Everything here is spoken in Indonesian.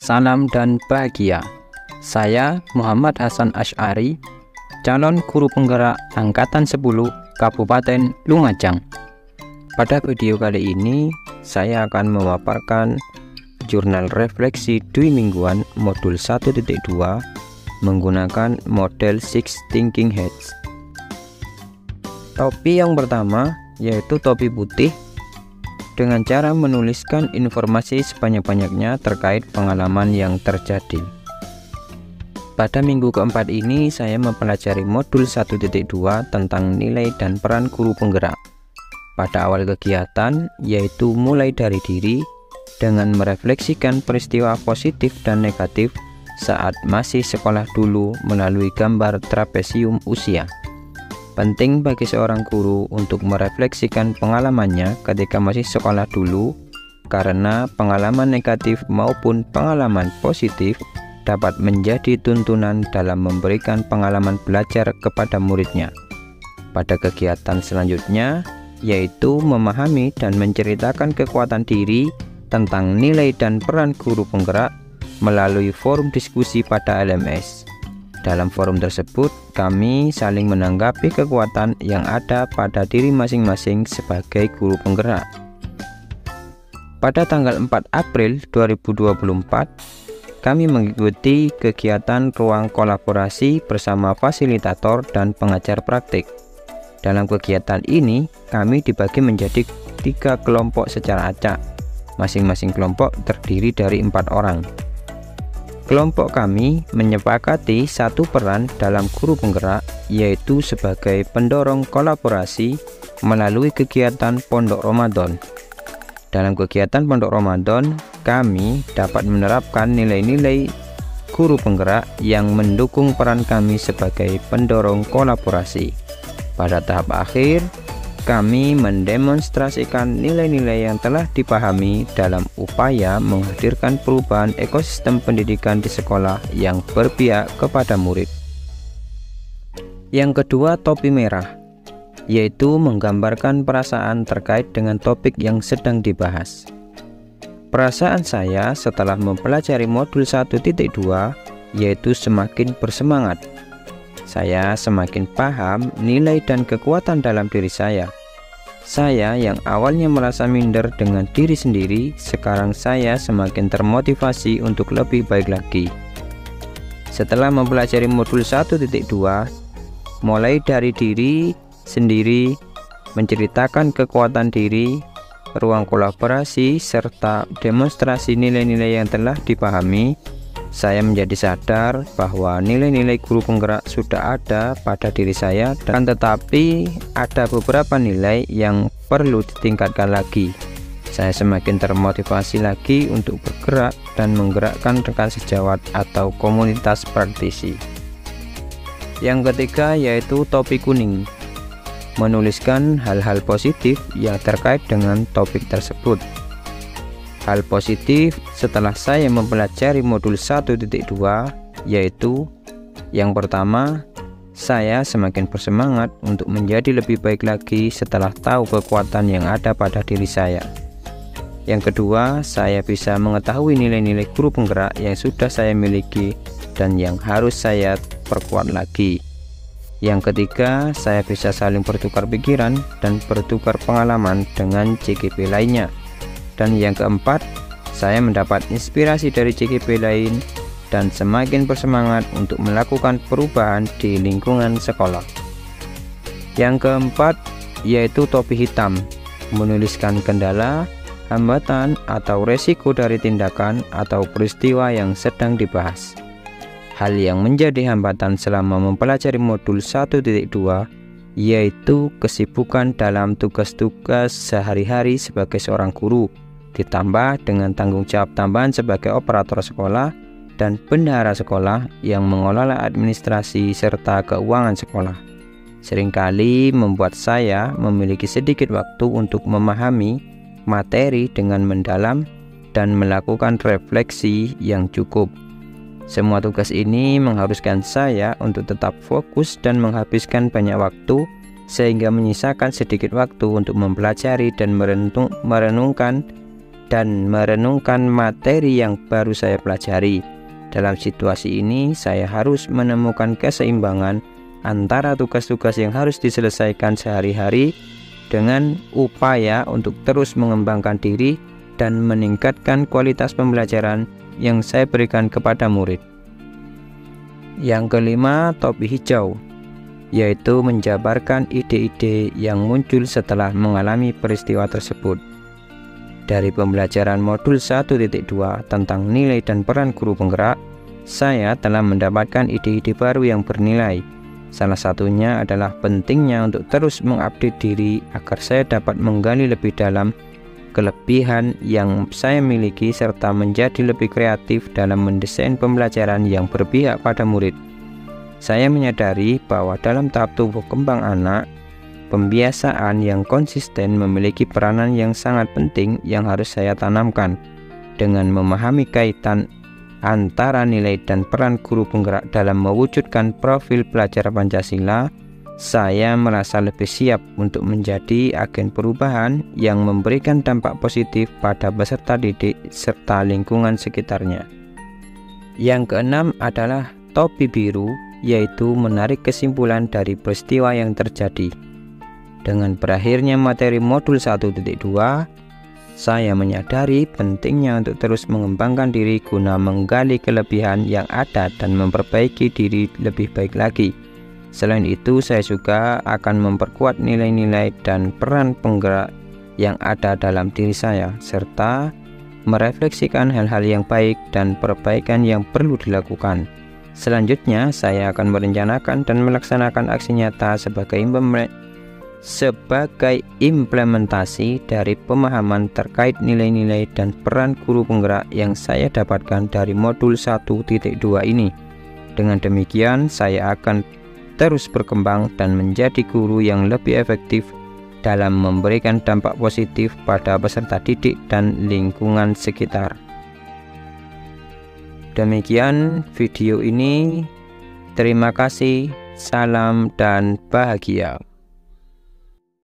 Salam dan bahagia. Saya Muhammad Hasan Asy'ari, calon guru penggerak Angkatan 10 Kabupaten Lumajang. Pada video kali ini, saya akan memaparkan jurnal refleksi dwi mingguan modul 1.2 menggunakan model Six Thinking Hats. Topi yang pertama yaitu topi putih, dengan cara menuliskan informasi sebanyak-banyaknya terkait pengalaman yang terjadi. Pada minggu keempat ini saya mempelajari modul 1.2 tentang nilai dan peran guru penggerak. Pada awal kegiatan yaitu mulai dari diri dengan merefleksikan peristiwa positif dan negatif saat masih sekolah dulu melalui gambar trapesium usia. Penting bagi seorang guru untuk merefleksikan pengalamannya ketika masih sekolah dulu, karena pengalaman negatif maupun pengalaman positif dapat menjadi tuntunan dalam memberikan pengalaman belajar kepada muridnya. Pada kegiatan selanjutnya, yaitu memahami dan menceritakan kekuatan diri tentang nilai dan peran guru penggerak melalui forum diskusi pada LMS. Dalam forum tersebut, kami saling menanggapi kekuatan yang ada pada diri masing-masing sebagai guru penggerak. Pada tanggal 4 April 2024, kami mengikuti kegiatan ruang kolaborasi bersama fasilitator dan pengajar praktik. Dalam kegiatan ini, kami dibagi menjadi 3 kelompok secara acak. Masing-masing kelompok terdiri dari 4 orang. Kelompok kami menyepakati satu peran dalam guru penggerak, yaitu sebagai pendorong kolaborasi melalui kegiatan Pondok Ramadan. Dalam kegiatan Pondok Ramadan, kami dapat menerapkan nilai-nilai guru penggerak yang mendukung peran kami sebagai pendorong kolaborasi. Pada tahap akhir, kami mendemonstrasikan nilai-nilai yang telah dipahami dalam upaya menghadirkan perubahan ekosistem pendidikan di sekolah yang berpihak kepada murid. Yang kedua, topi merah, yaitu menggambarkan perasaan terkait dengan topik yang sedang dibahas. Perasaan saya setelah mempelajari modul 1.2 yaitu semakin bersemangat. Saya semakin paham nilai dan kekuatan dalam diri saya. Saya yang awalnya merasa minder dengan diri sendiri, sekarang saya semakin termotivasi untuk lebih baik lagi. Setelah mempelajari modul 1.2, mulai dari diri sendiri, menceritakan kekuatan diri, ruang kolaborasi, serta demonstrasi nilai-nilai yang telah dipahami, saya menjadi sadar bahwa nilai-nilai guru penggerak sudah ada pada diri saya, dan tetapi ada beberapa nilai yang perlu ditingkatkan lagi. Saya semakin termotivasi lagi untuk bergerak dan menggerakkan rekan sejawat atau komunitas praktisi. Yang ketiga yaitu topi kuning, menuliskan hal-hal positif yang terkait dengan topik tersebut. Hal positif setelah saya mempelajari modul 1.2 yaitu yang pertama, saya semakin bersemangat untuk menjadi lebih baik lagi setelah tahu kekuatan yang ada pada diri saya. Yang kedua, saya bisa mengetahui nilai-nilai guru penggerak yang sudah saya miliki dan yang harus saya perkuat lagi. Yang ketiga, saya bisa saling bertukar pikiran dan bertukar pengalaman dengan CGP lainnya. Dan yang keempat, saya mendapat inspirasi dari CGP lain dan semakin bersemangat untuk melakukan perubahan di lingkungan sekolah. Yang keempat yaitu topi hitam, menuliskan kendala, hambatan, atau resiko dari tindakan atau peristiwa yang sedang dibahas. Hal yang menjadi hambatan selama mempelajari modul 1.2 yaitu kesibukan dalam tugas-tugas sehari-hari sebagai seorang guru, ditambah dengan tanggung jawab tambahan sebagai operator sekolah dan bendahara sekolah yang mengelola administrasi serta keuangan sekolah. Seringkali membuat saya memiliki sedikit waktu untuk memahami materi dengan mendalam dan melakukan refleksi yang cukup. Semua tugas ini mengharuskan saya untuk tetap fokus dan menghabiskan banyak waktu, sehingga menyisakan sedikit waktu untuk mempelajari dan merenungkan dan merenungkan materi yang baru saya pelajari. Dalam situasi ini, saya harus menemukan keseimbangan antara tugas-tugas yang harus diselesaikan sehari-hari dengan upaya untuk terus mengembangkan diri dan meningkatkan kualitas pembelajaran yang saya berikan kepada murid. Yang kelima, topi hijau, yaitu menjabarkan ide-ide yang muncul setelah mengalami peristiwa tersebut. Dari pembelajaran modul 1.2 tentang nilai dan peran guru penggerak, saya telah mendapatkan ide-ide baru yang bernilai. Salah satunya adalah pentingnya untuk terus mengupdate diri agar saya dapat menggali lebih dalam kelebihan yang saya miliki serta menjadi lebih kreatif dalam mendesain pembelajaran yang berpihak pada murid. Saya menyadari bahwa dalam tahap tumbuh kembang anak, pembiasaan yang konsisten memiliki peranan yang sangat penting yang harus saya tanamkan. Dengan memahami kaitan antara nilai dan peran guru penggerak dalam mewujudkan profil pelajar Pancasila, saya merasa lebih siap untuk menjadi agen perubahan yang memberikan dampak positif pada peserta didik serta lingkungan sekitarnya. Yang keenam adalah topi biru, yaitu menarik kesimpulan dari peristiwa yang terjadi. Dengan berakhirnya materi modul 1.2, saya menyadari pentingnya untuk terus mengembangkan diri guna menggali kelebihan yang ada dan memperbaiki diri lebih baik lagi. Selain itu, saya juga akan memperkuat nilai-nilai dan peran penggerak yang ada dalam diri saya, serta merefleksikan hal-hal yang baik dan perbaikan yang perlu dilakukan. Selanjutnya, saya akan merencanakan dan melaksanakan aksi nyata sebagai implementasi dari pemahaman terkait nilai-nilai dan peran guru penggerak yang saya dapatkan dari modul 1.2 ini. Dengan demikian, saya akan terus berkembang dan menjadi guru yang lebih efektif dalam memberikan dampak positif pada peserta didik dan lingkungan sekitar. Demikian video ini. Terima kasih, salam dan bahagia.